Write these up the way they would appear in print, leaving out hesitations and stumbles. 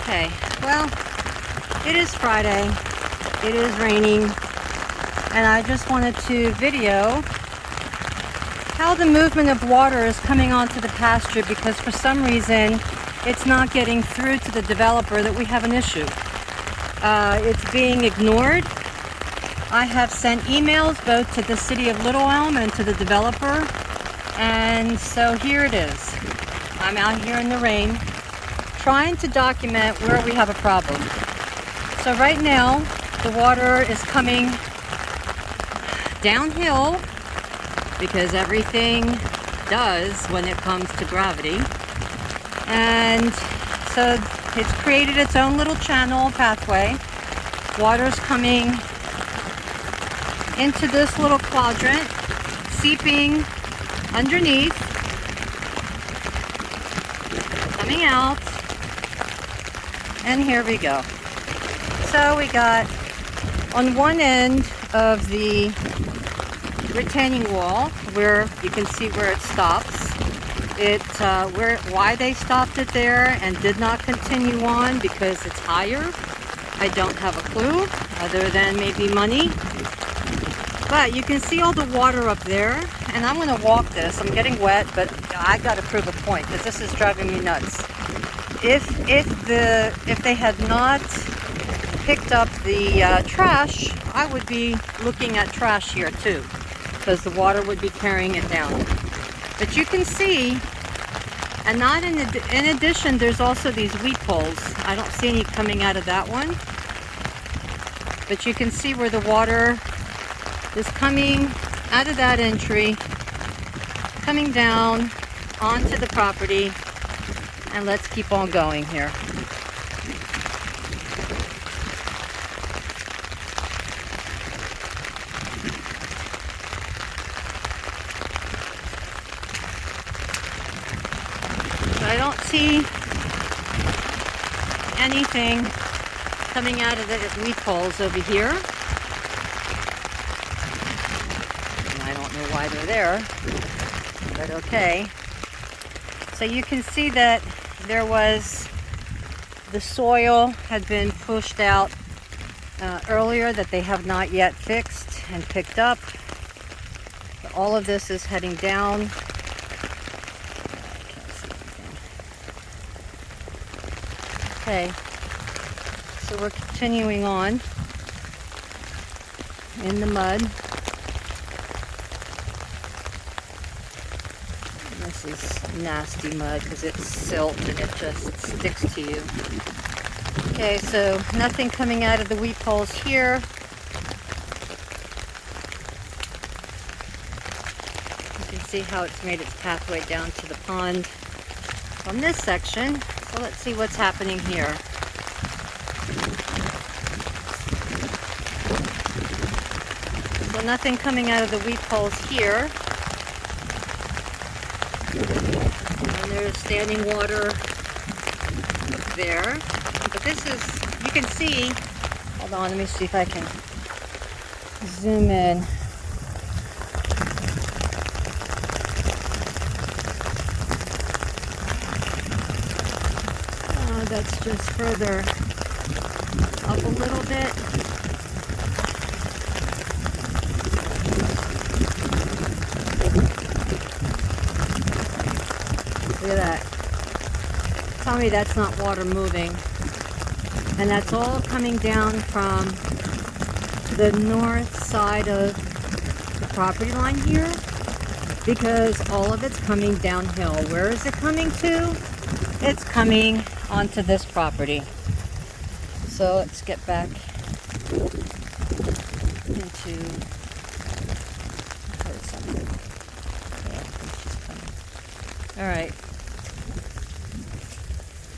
Okay, well, it is Friday, it is raining, and I just wanted to video how the movement of water is coming onto the pasture, because for some reason it's not getting through to the developer that we have an issue. It's being ignored. I have sent emails both to the city of Little Elm and to the developer, and so here it is. I'm out here in the rain trying to document where we have a problem. So right now the water is coming downhill, because everything does when it comes to gravity, and so it's created its own little channel pathway. Water's coming into this little quadrant, seeping underneath, coming out, and here we go. So we got on one end of the retaining wall, where you can see where it stops, why they stopped it there and did not continue on because it's higher, I don't have a clue, other than maybe money. But you can see all the water up there, and I'm going to walk this. I'm getting wet, but I got to prove a point, because this is driving me nuts. If they had not picked up the trash, I would be looking at trash here too, because the water would be carrying it down. But you can see, and not in addition, there's also these wheat poles. I don't see any coming out of that one, but you can see where the water is coming out of that entry, coming down onto the property, and let's keep on going here. So I don't see anything coming out of the wheat poles over here. I don't know why they're there, but okay. So you can see that the soil had been pushed out earlier, that they have not yet fixed and picked up. All of this is heading down. Okay, so we're continuing on in the mud. This is nasty mud because it's silt and it just sticks to you. Okay, so nothing coming out of the wheat poles here. You can see how it's made its pathway down to the pond from this section. So let's see what's happening here. So nothing coming out of the wheat poles here. And there's standing water up there. But this is, you can see, hold on, let me see if I can zoom in. Oh, that's just further up a little bit. Look at that. Tell me that's not water moving. And that's all coming down from the north side of the property line here, because all of it's coming downhill. Where is it coming to? It's coming onto this property. So let's get back into something. Yeah, all right.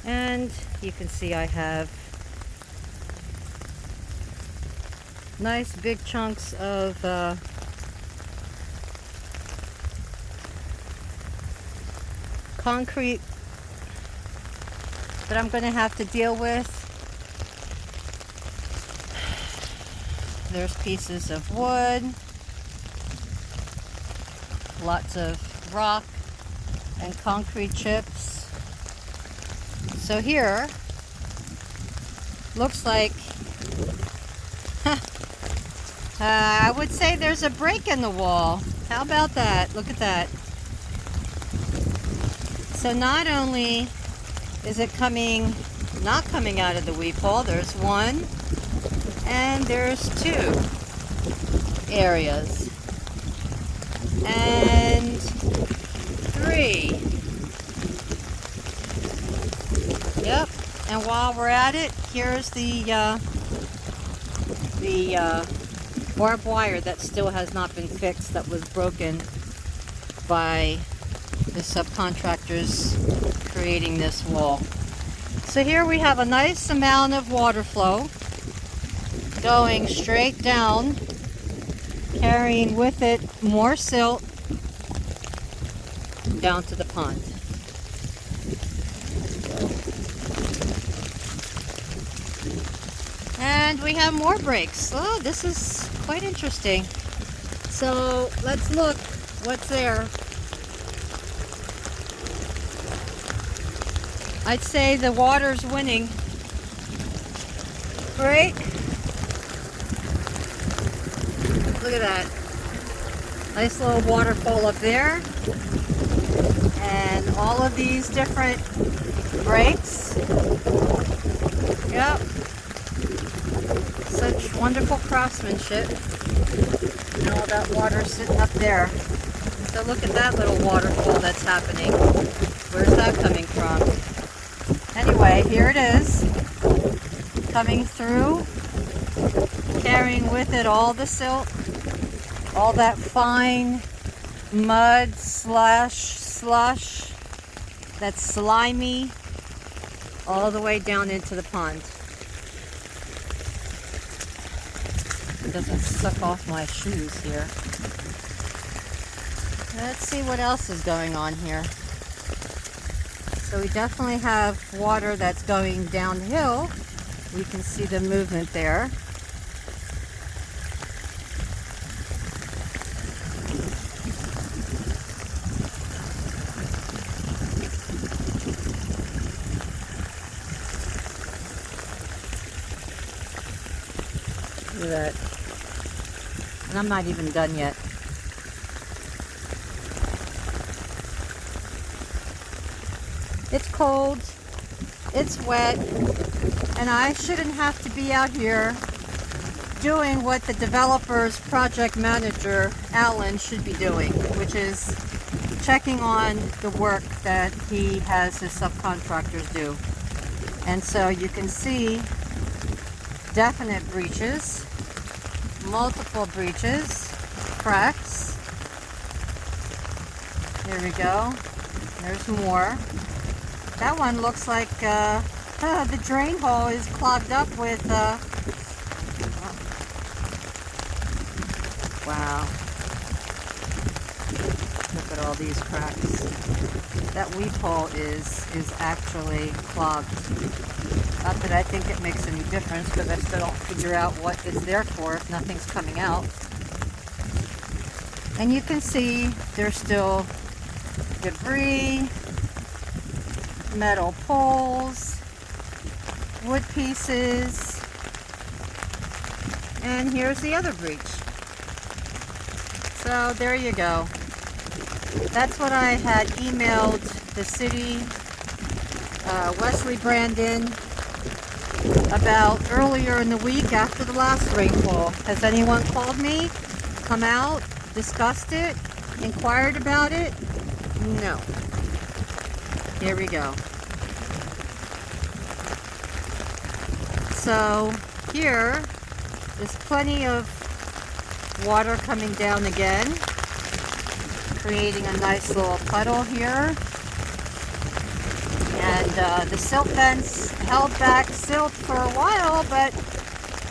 And you can see I have nice big chunks of concrete that I'm going to have to deal with. There's pieces of wood, lots of rock and concrete chips. So here looks like, I would say there's a break in the wall. How about that? Look at that. So not only is it not coming out of the weep hole, there's one and there's two areas and three. Yep. And while we're at it, here's the barbed wire that still has not been fixed, that was broken by the subcontractors creating this wall. So here we have a nice amount of water flow going straight down, carrying with it more silt down to the pond. And we have more breaks. Oh, this is quite interesting. So let's look what's there. I'd say the water's winning. Right? Look at that. Nice little waterfall up there. And all of these different breaks. Yep. Such wonderful craftsmanship. And all that water sitting up there. So look at that little waterfall that's happening. Where's that coming from? Anyway, here it is. Coming through. Carrying with it all the silt. All that fine mud slush. That's slimy. All the way down into the pond. It doesn't suck off my shoes here. Let's see what else is going on here. So we definitely have water that's going downhill. We can see the movement there. Look at that. And I'm not even done yet. It's cold, it's wet, and I shouldn't have to be out here doing what the developer's project manager, Alan, should be doing, which is checking on the work that he has his subcontractors do. And so you can see definite breaches, multiple breaches, cracks. There we go. There's more. That one looks like the drain hole is clogged up with, wow. Look at all these cracks. That weep hole is actually clogged. Not that I think it makes any difference, because I still don't figure out what it's there for if nothing's coming out. And you can see there's still debris, metal poles, wood pieces, and here's the other breach. So there you go. That's what I had emailed the city, Wesley Brandon, about earlier in the week after the last rainfall. Has anyone called me, come out, discussed it, inquired about it? No. Here we go. So here, there's plenty of water coming down again, creating a nice little puddle here. And the silt fence held back silt for a while, but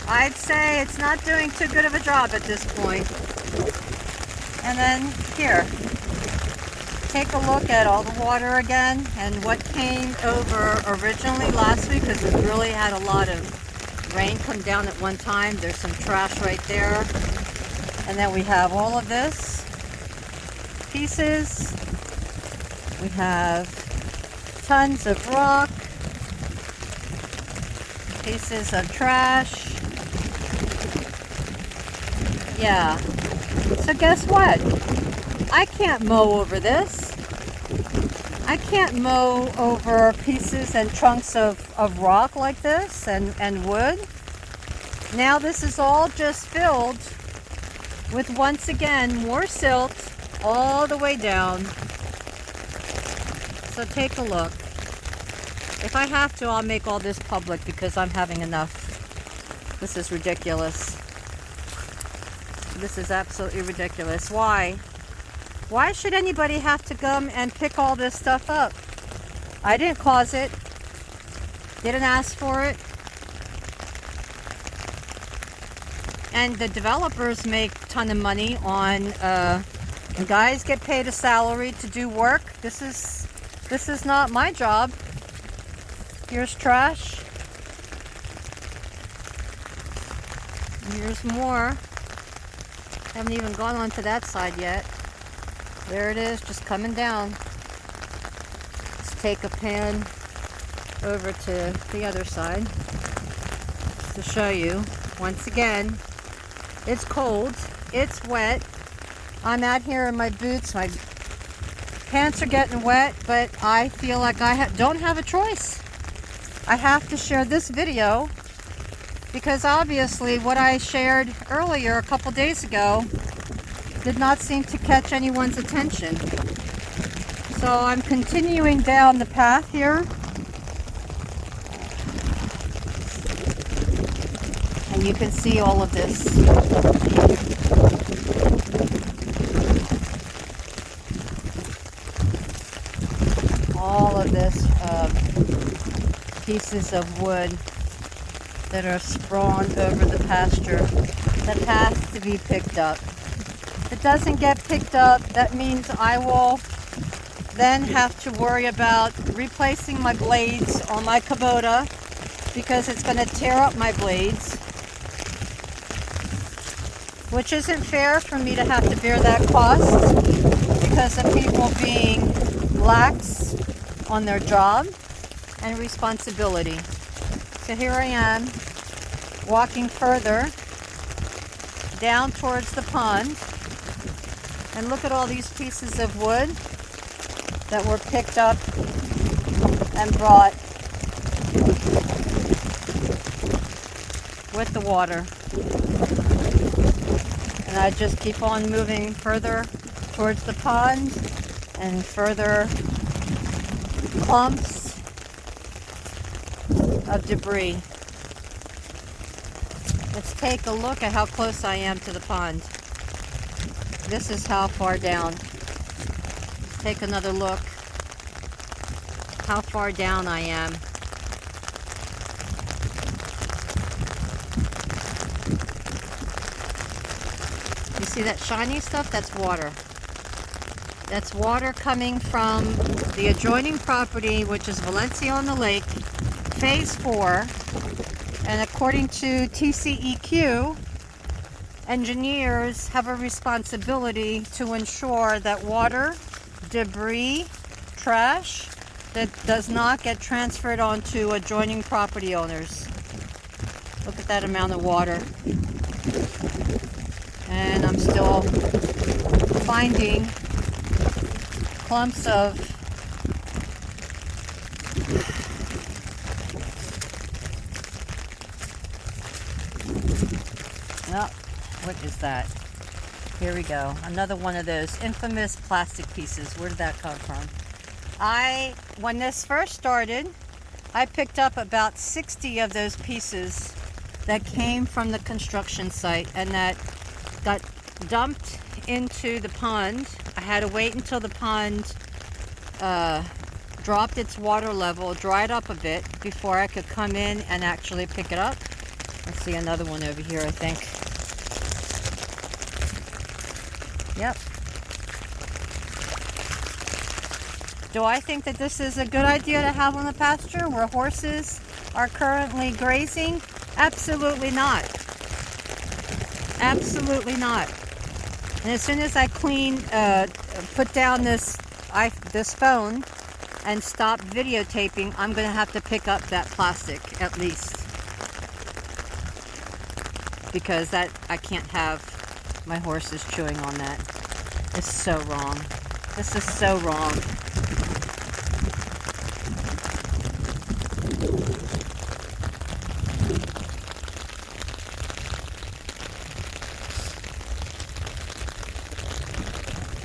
I'd say it's not doing too good of a job at this point. And then here, take a look at all the water again and what came over originally last week, because we really had a lot of rain come down at one time. There's some trash right there. And then we have all of this pieces. We have tons of rock. Pieces of trash. Yeah. So guess what? I can't mow over this. I can't mow over pieces and trunks of rock like this and wood. Now this is all just filled with, once again, more silt all the way down. So take a look. If I have to, I'll make all this public because I'm having enough. This is ridiculous. This is absolutely ridiculous. Why? Why should anybody have to come and pick all this stuff up? I didn't cause it. Didn't ask for it. And the developers make a ton of money on, guys get paid a salary to do work. This is not my job. Here's trash. Here's more. Haven't even gone on to that side yet. There it is, just coming down. Let's take a pan over to the other side to show you. Once again, it's cold, it's wet. I'm out here in my boots. My pants are getting wet, but I feel like I don't have a choice. I have to share this video because obviously what I shared earlier a couple days ago did not seem to catch anyone's attention. So I'm continuing down the path here. And you can see all of this. All of this pieces of wood that are sprawn over the pasture that has to be picked up. If it doesn't get picked up, that means I will then have to worry about replacing my blades on my Kubota because it's going to tear up my blades, which isn't fair for me to have to bear that cost because of people being lax on their job and responsibility. So here I am walking further down towards the pond, and look at all these pieces of wood that were picked up and brought with the water. And I just keep on moving further towards the pond and further clumps of debris. Let's take a look at how close I am to the pond. This is how far down. Let's take another look how far down I am. You see that shiny stuff? That's water. That's water coming from the adjoining property, which is Valencia on the Lake, Phase 4. And according to TCEQ, engineers have a responsibility to ensure that water, debris, trash that does not get transferred onto adjoining property owners. Look at that amount of water. And I'm still finding clumps of oh, what is that? Here we go. Another one of those infamous plastic pieces. Where did that come from? When this first started, I picked up about 60 of those pieces that came from the construction site and that got dumped into the pond. I had to wait until the pond dropped its water level, dried up a bit before I could come in and actually pick it up. Let's see another one over here, I think. Yep. Do I think that this is a good idea to have on the pasture where horses are currently grazing? Absolutely not. Absolutely not. And as soon as I put down this phone and stop videotaping, I'm going to have to pick up that plastic at least. because that I can't have my horses chewing on that. It's so wrong. This is so wrong.